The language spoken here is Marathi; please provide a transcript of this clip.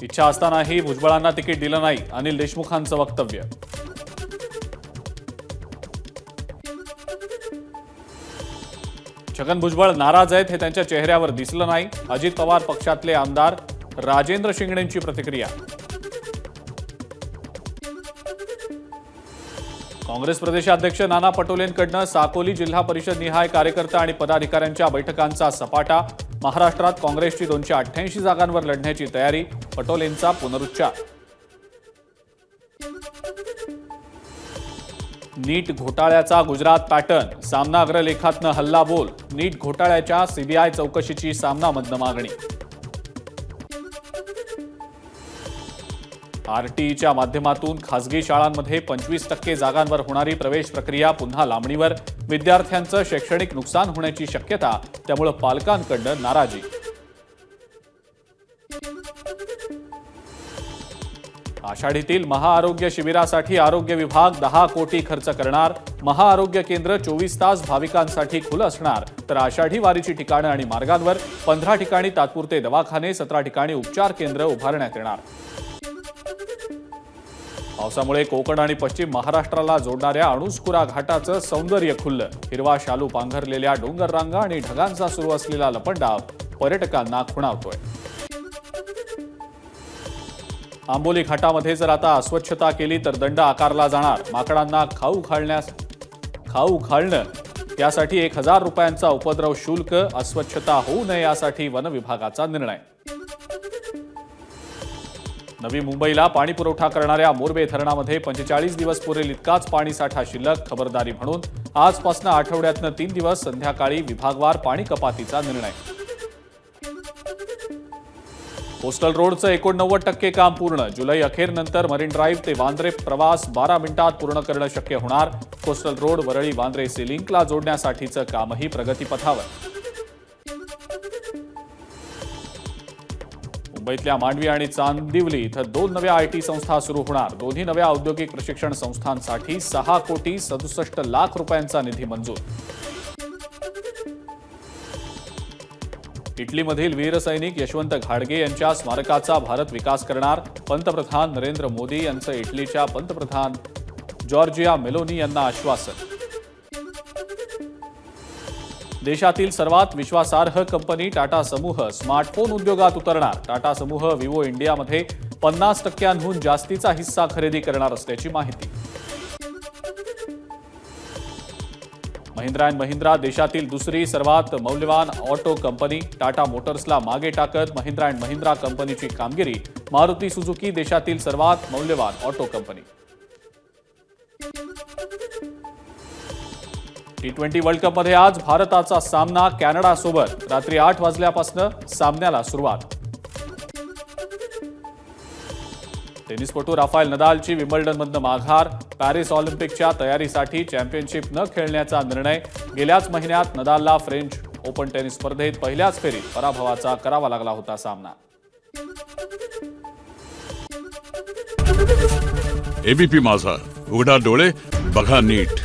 इच्छा असतानाही भुजबळांना तिकीट दिलं नाही, अनिल देशमुखांचं वक्तव्य. छगन भुजबळ नाराज आहेत हे त्यांच्या चेहऱ्यावर दिसलं नाही. अजित पवार पक्षातले आमदार राजेंद्र शिंगणेंची प्रतिक्रिया. काँग्रेस प्रदेशाध्यक्ष नाना पटोलेंकडून साकोली जिल्हा परिषद निहाय कार्यकर्ता आणि पदाधिकाऱ्यांच्या बैठकांचा सपाटा. महाराष्ट्रात काँग्रेसची 288 जागांवर लढण्याची तयारी. पटोलेंचा पुनरुच्चार. नीट घोटाळ्याचा गुजरात पॅटर्न. सामना अग्रलेखातनं हल्लाबोल. नीट घोटाळ्याच्या सीबीआय चौकशीची सामनामधनं मागणी. आरटीईच्या माध्यमातून खासगी शाळांमध्ये 25% जागांवर होणारी प्रवेश प्रक्रिया पुन्हा लांबणीवर. विद्यार्थ्यांचं शैक्षणिक नुकसान होण्याची शक्यता, त्यामुळे पालकांकडून नाराजी. आषाढीतील महाआरोग्य शिबिरासाठी आरोग्य विभाग 10 कोटी खर्च करणार. महाआरोग्य केंद्र 24 तास भाविकांसाठी खुलं असणार. तर आषाढी वारीची ठिकाणं आणि मार्गांवर 15 ठिकाणी तात्पुरते दवाखाने, 17 ठिकाणी उपचार केंद्र उभारण्यात येणार. पावसामुळे कोकण आणि पश्चिम महाराष्ट्राला जोडणाऱ्या अणुस्कुरा घाटाचं सौंदर्य खुललं. हिरवा शालू पांघरलेल्या डोंगर रांगा आणि ढगांचा सुरू असलेला लपंडाव पर्यटकांना खुणावतोय. आंबोली घाटामध्ये जर आता अस्वच्छता केली तर दंड आकारला जाणार. माकडांना खाऊ घालणं यासाठी 1000 रुपयांचा उपद्रव शुल्क. अस्वच्छता होऊ नये यासाठी वन विभागाचा निर्णय. नवी मुंबईला पाणी पुरवठा करणाऱ्या मोरबे धरणामध्ये 45 दिवस पुरेल इतकाच पाणीसाठा शिल्लक. खबरदारी म्हणून आजपासून आठवड्यातनं 3 दिवस संध्याकाळी विभागवार पाणी कपातीचा निर्णय. कोस्टल रोडचं 89% काम पूर्ण. जुलै अखेरनंतर मरीन ड्राईव्ह ते वांद्रे प्रवास 12 मिनिटात पूर्ण करणं शक्य होणार. Coastal road Worli Vandre sea लिंकला जोडण्यासाठीचं कामही प्रगतीपथावर. मुंबईतल्या मांडवी आणि चांदिवली इथं 2 नव्या आयटी संस्था सुरू होणार. दोन्ही नव्या औद्योगिक प्रशिक्षण संस्थांसाठी 6 कोटी 67 लाख रुपयांचा निधी मंजूर. इटलीमधील वीरसैनिक यशवंत घाडगे यांच्या स्मारकाचा भारत विकास करणार. पंतप्रधान नरेंद्र मोदी यांचं इटलीच्या पंतप्रधान जॉर्जिया मेलोनी यांना आश्वासन. देशातील सर्वात विश्वासार्ह कंपनी टाटा समूह स्मार्टफोन उद्योगात उतरणार. टाटा समूह विवो इंडियामध्ये 50%हून जास्तीचा हिस्सा खरेदी करणार असल्याची माहिती. महिंद्रा अँड महिंद्रा देशातील दुसरी सर्वात मौल्यवान ऑटो कंपनी. टाटा मोटर्सला मागे टाकत महिंद्रा अँड महिंद्रा कंपनीची कामगिरी. मारुती सुझुकी देशातील सर्वात मौल्यवान ऑटो कंपनी. T20 वर्ल्ड कपमध्ये आज भारताचा सामना कॅनडासोबत. रात्री 8 वाजल्यापासून सामन्याला सुरुवात. टेनिसपटू राफेल नदालची विम्बल्डनमधनं माघार. पॅरिस ऑलिम्पिकच्या तयारीसाठी चॅम्पियनशिप न खेळण्याचा निर्णय. गेल्याच महिन्यात नदालला फ्रेंच ओपन टेनिस स्पर्धेत पहिल्याच फेरीत पराभवाचा करावा लागला होता सामना. एबीपी माझा, उघडा डोळे बघा नीट.